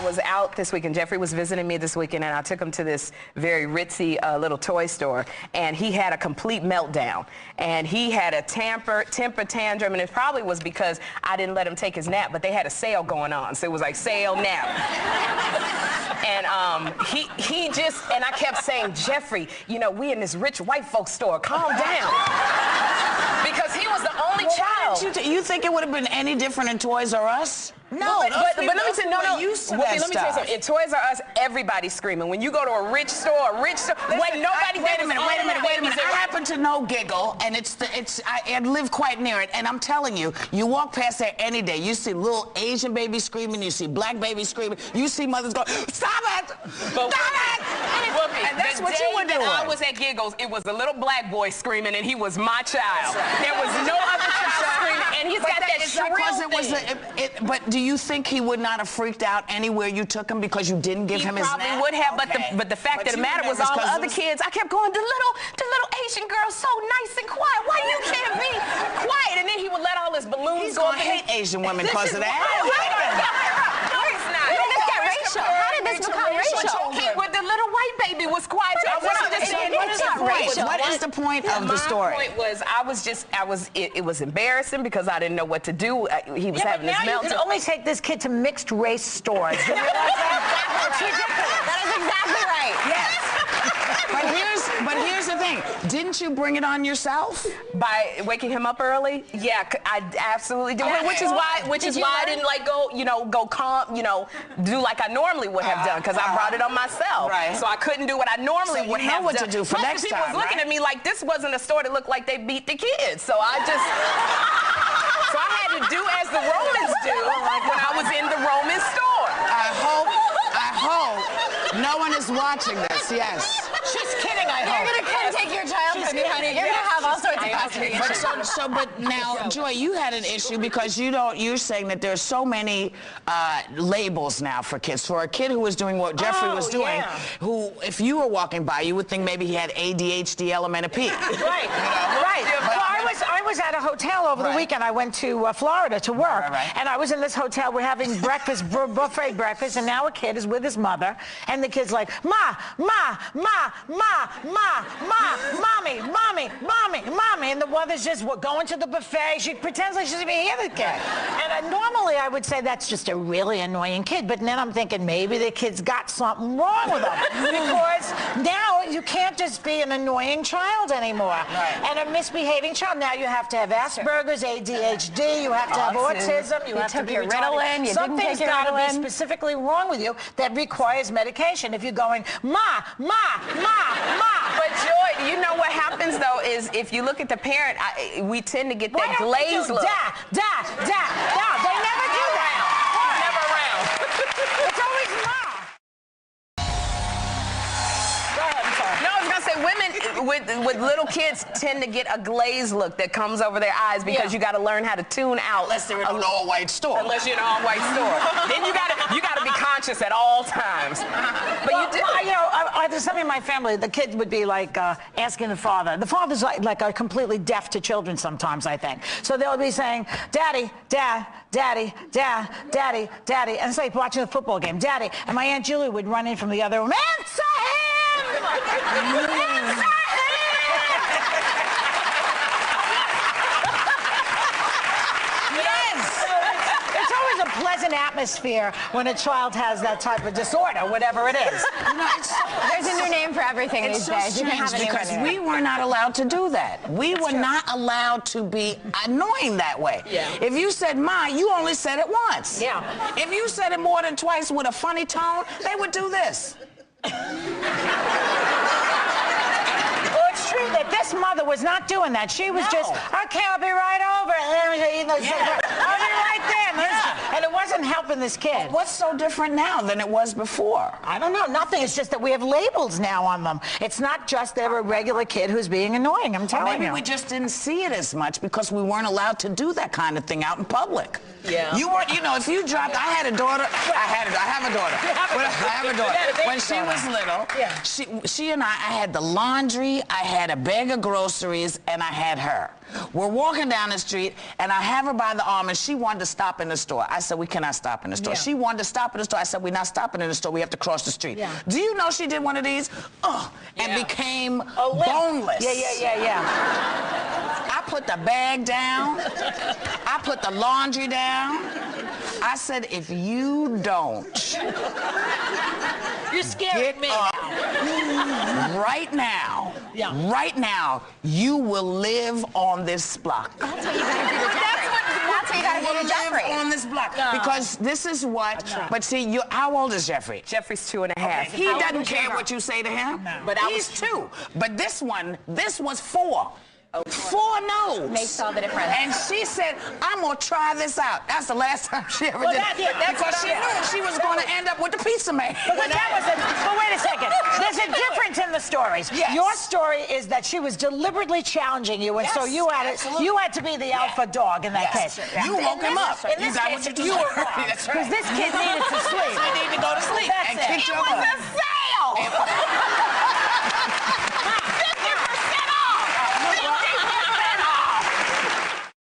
was out this weekend. Jeffrey was visiting me this weekend, and I took him to this very ritzy little toy store, and he had a complete meltdown. And he had a temper tantrum, and it probably was because I didn't let him take his nap, but they had a sale going on, so it was like sale nap. And he just, and I kept saying, Jeffrey, you know, we in this rich white folks store, calm down. Because he was the only child. You think it would have been any different in Toys R Us? No, but let me say, let me tell you something. In Toys R Us, everybody's screaming. When you go to a rich store, wait a minute. I happen to know Giggle, and I live quite near it, and I'm telling you, you walk past there any day, you see little Asian babies screaming, you see black babies screaming, you see mothers go, stop it! Stop it! And that's what you were doing. I was at Giggles, it was a little black boy screaming, and he was my child. There was no other child screaming, and he's got that shrill thing. But do you think he would not have freaked out anywhere you took him because you didn't give him his nap? He probably would have, but the fact of the matter was all the other kids, I kept going, the little Asian girl's so nice and quiet. Why you can't be quiet? And then he would let all his balloons go up. He's gonna hate Asian women because of that. No, he's not. How did this get racial? How did this become racial? Well, the little white baby was quiet. What is the point of the story? My point was, it was embarrassing because I didn't know what to do. He was having this meltdown. You can only take this kid to mixed race stores. You realize that? That's ridiculous. That is exactly right. Yes. But here's the thing. Didn't you bring it on yourself? By waking him up early? Yeah, I absolutely did. Which is why I didn't go calm, do like I normally would have done, because I brought it on myself. Right. So I couldn't do what I normally would have done. You know what to do for next time, people was looking at me like this wasn't a store that looked like they beat the kids. So I had to do as the Romans do when I was in the Roman store. I hope no one is watching this, yes. She's kidding, I hope. You're going to come take your child from me, honey. You're going to have all sorts of custody issues. But now, Joy, you had an issue because you're saying that there's so many labels now for kids. For a kid who was doing what Jeffrey was doing, who, if you were walking by, you would think maybe he had ADHD element of P. Right, right. Well, I was at a hotel over the weekend. I went to Florida to work, and I was in this hotel. We're having breakfast, buffet breakfast, and now a kid is with his mother, and the kid's like, Ma, mommy, and the mother's just going to the buffet. She pretends like she doesn't even hear the kid. And normally I would say that's just a really annoying kid, but then I'm thinking maybe the kid's got something wrong with him because now you can't just be an annoying child anymore and a misbehaving child. Now you have to have Asperger's, ADHD, you have to have autism, you have to be Ritalin, something's got to be specifically wrong with you that requires medication. If you're going, Ma. But Joy, you know what happens though is if you look at the parent, we tend to get that glazed look. They never do that. Never around. It's always Ma. Go ahead, I'm sorry. No, I was gonna say women with little kids tend to get a glazed look that comes over their eyes because you got to learn how to tune out. Unless they're in an all-white store. Unless you're in an all-white store, then you gotta be conscious at all times. But there's something in my family. The kid would be like asking the father. The father's like are completely deaf to children sometimes, I think. So they'll be saying, Daddy, Dad, Daddy, Dad, Daddy, Daddy, and it's like watching a football game, Daddy. And my Aunt Julie would run in from the other room, answer him! Answer him! A pleasant atmosphere when a child has that type of disorder, whatever it is. There's a new name for everything these days. You can have it because we were not allowed to do that. We were not allowed to be annoying that way. Yeah. If you said Ma, you only said it once. Yeah. If you said it more than twice with a funny tone, they would do this. It's true that this mother was not doing that. She was just, okay, I'll be right over. I'll be right there. And it wasn't helping this kid. What's so different now than it was before? I don't know. Nothing. It's just that we have labels now on them. It's not just they're a regular kid who's being annoying. I'm telling you. Maybe we just didn't see it as much because we weren't allowed to do that kind of thing out in public. Yeah. You weren't, you know, if you dropped, I had a daughter. I have a daughter. I have a daughter. When she was little, she and I had the laundry, I had a bag of groceries, and I had her. We're walking down the street, and I have her by the arm, and she wanted to stop in the store. I said, we cannot stop in the store. She wanted to stop in the store. I said, we're not stopping in the store. We have to cross the street. Do you know she did one of these? And became boneless. I put the bag down. I put the laundry down. I said, if you don't You're scaring me right now, right now, you will live on this block. That's how you gotta do the That's how you gotta do the Jeffrey. On this block. Because this is what, but see, how old is Jeffrey? Jeffrey's 2.5. Okay. He doesn't care what you say to him. No. But he's 2. But this was 4. 4 no's. Makes all the difference. And she said, I'm going to try this out. That's the last time she ever did it. Because she knew she was going to end up with the pizza man. But wait a second. There's a difference in the stories. Yes. Your story is that she was deliberately challenging you, and so you had to be the alpha dog in that case. You woke him up. In this case, you were wrong. Because this kid needed to sleep. He needed to go to sleep and kick your butt.